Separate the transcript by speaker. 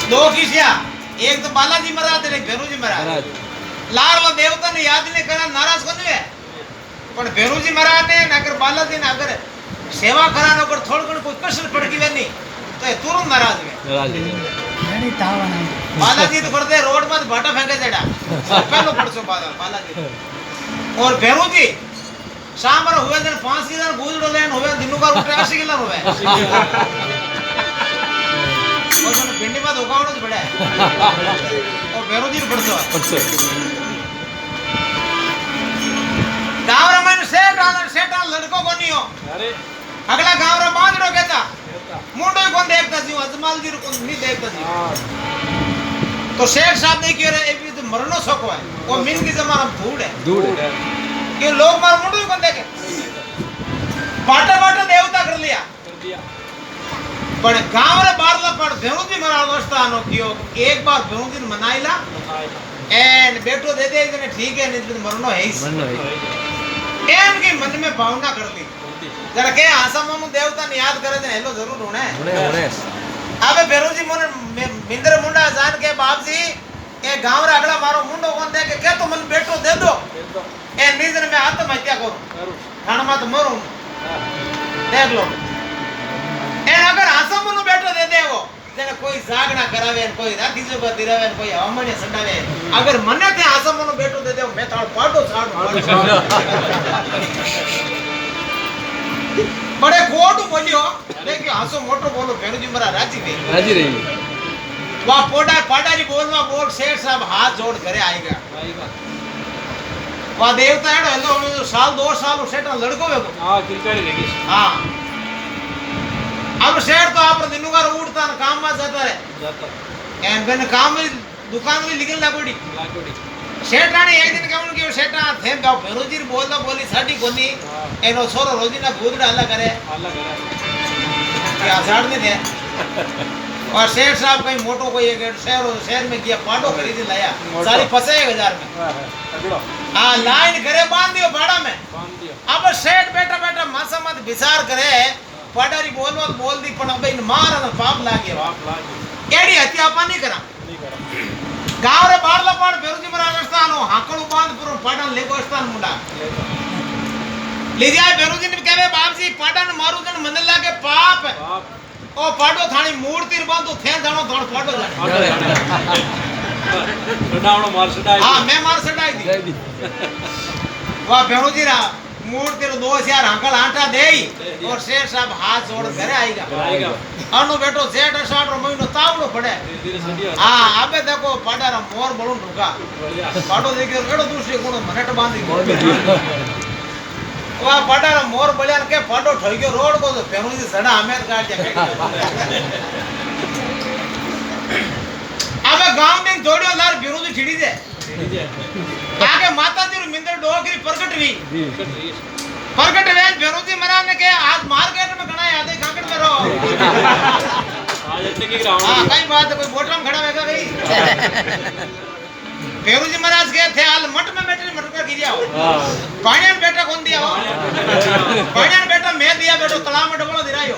Speaker 1: दो किसिया एक तो बालाजी महाराज ने भेरूजी महाराज लारलो देवता ने याद ने करा नाराज कोनी है पण भेरूजी महाराज ने अगर बालाजी ने अगर सेवा करानो पर थोड़ घण कोई कसर पड़ गई नहीं तो ये तुरंत नाराज
Speaker 2: नहीं तावा नहीं
Speaker 1: बालाजी तो करते रोड में भाटा फेंके चढ़ा पहलो पड़सो बालाजी और भेरूजी शाम रो हुए दिन 5 की दिन गुजड़ो लेन हुए दिनों का उठे 80 किलो हुए और जन भिंडी में धोखावनो ज बड़ा और भेरूजी पड़सो गांव रे मन सेठ लड़को कोनी हो
Speaker 3: अरे
Speaker 1: अगला गांव रे बांधड़ो कहता मुंडो कोन देखता जी अजमाल जी कोन नहीं देखता जी तो शेख साहब ने कह रहे एक तो मरनो शौक है वो मिन की जमाना धूड़ है कि लोग मार मुंडो कोन देखे बाटा बाटा देवता कर लिया पर गांव रे बारला पर भेरूजी महाराज दोस्तानो कियो एक बार भेरूजी मनाइला एन बेटो दे दे ने ठीक है नहीं तो मरनो है एन की मन में भावना कर ली जरा के आसामनु देवता ने याद करे हेलो जरूर होने अबे भेरूजी मोने मिंदर मुंडा जान के बाप जी ए गांव रे अगला मारो मुंडो कोन दे के तो मन बेटो दे दो ए नीजन में आत्महत्या करो खान में तो मरो देख लो ए अगर आसामनु बेटो दे देवो जेने कोई जागना करावे कोई राखी जो दिरावे कोई हवामने संडावे अगर मने ते आसामनु बेटो दे देवो मैं तार पाडो छाडो बड़े कोटू बोलियो देखिए हासो मोटो बोलो भेरूजी महाराज राजी रही वा पोडा पाडारी बोलवा बोल शेर साहब हाथ जोड़ करे आएगा वा देवता है हेलो साल 2 साल सेटा लड़को है
Speaker 3: हां किरकारी लेगी
Speaker 1: हां अब शेर तो आप दिनों का उठता ना काम में जाता एन बन काम में दुकान में निकल लागोड़ी शेठ राणी एक दिन कहूं कि शेठा थे गांव भेरूजी बोलदा बोली साडी कोनी एनो छोरो रोजीना गुदड़ा अलग करे क्या झाड़ में थे और शेठ साहब कहीं मोटो कोई एक शहर में गया पाडो खरीद लाया सारी 50,000 में हां लाइन करे बांध दियो भाड़ा में अब शेठ बैठा बैठा मासा मत विचार करे पाडारी बोल दी पण अब इन मार न पाप लागे केड़ी हत्या पानी करा गांव रे बारला पाड़ भेरूजी महाराज स्थानो हाकड़ू बांध पुरो पाडन लेगो स्थान मुंडा ले जाए भेरूजी ने कहवे बाप जी पाडन मारू जन मन लागे पाप ओ पाडो थानी मूर्ति रे बांधो थे जानो थोड़ पाडो जाने
Speaker 3: सडावणो मार सडाई
Speaker 1: हां मैं मार सडाई दी वाह भेरूजी रा मूर्ति रो 2000 हाकल आटा देई और शेर साहब हाथ जोड़ घरे आएगा अनु बेटो जेठ अषाढ़ रो महीनो तावड़ो पड़े हां अबे देखो पाडारा मोर बळुन रुका पाडो देखियो केडो दूसरी कोण मनेट बांधी वा पाडारा मोर बळ्यान के पाडो ठई गयो रोड को भेरूजी सडा हमें काट दिया अबे गांव में जोड़ियो लार भेरूजी छिड़ी दे आगे माताजी रो मिंदर डोगरी प्रकट वे भेरूजी महाराज ने के आज मार्केट में घणा यादे काकड़ में रो
Speaker 3: आज इतने की ग्राउंड
Speaker 1: हां कई बात है कोई बोटम खड़ा होगा भाई भेरूजी महाराज के थे हाल मठ में बैठे मटका गिरिया हो पानी में बेटा कौन दिया हो पानी में बेटा मैं दिया बेटो तलाव में डबलो दिरायो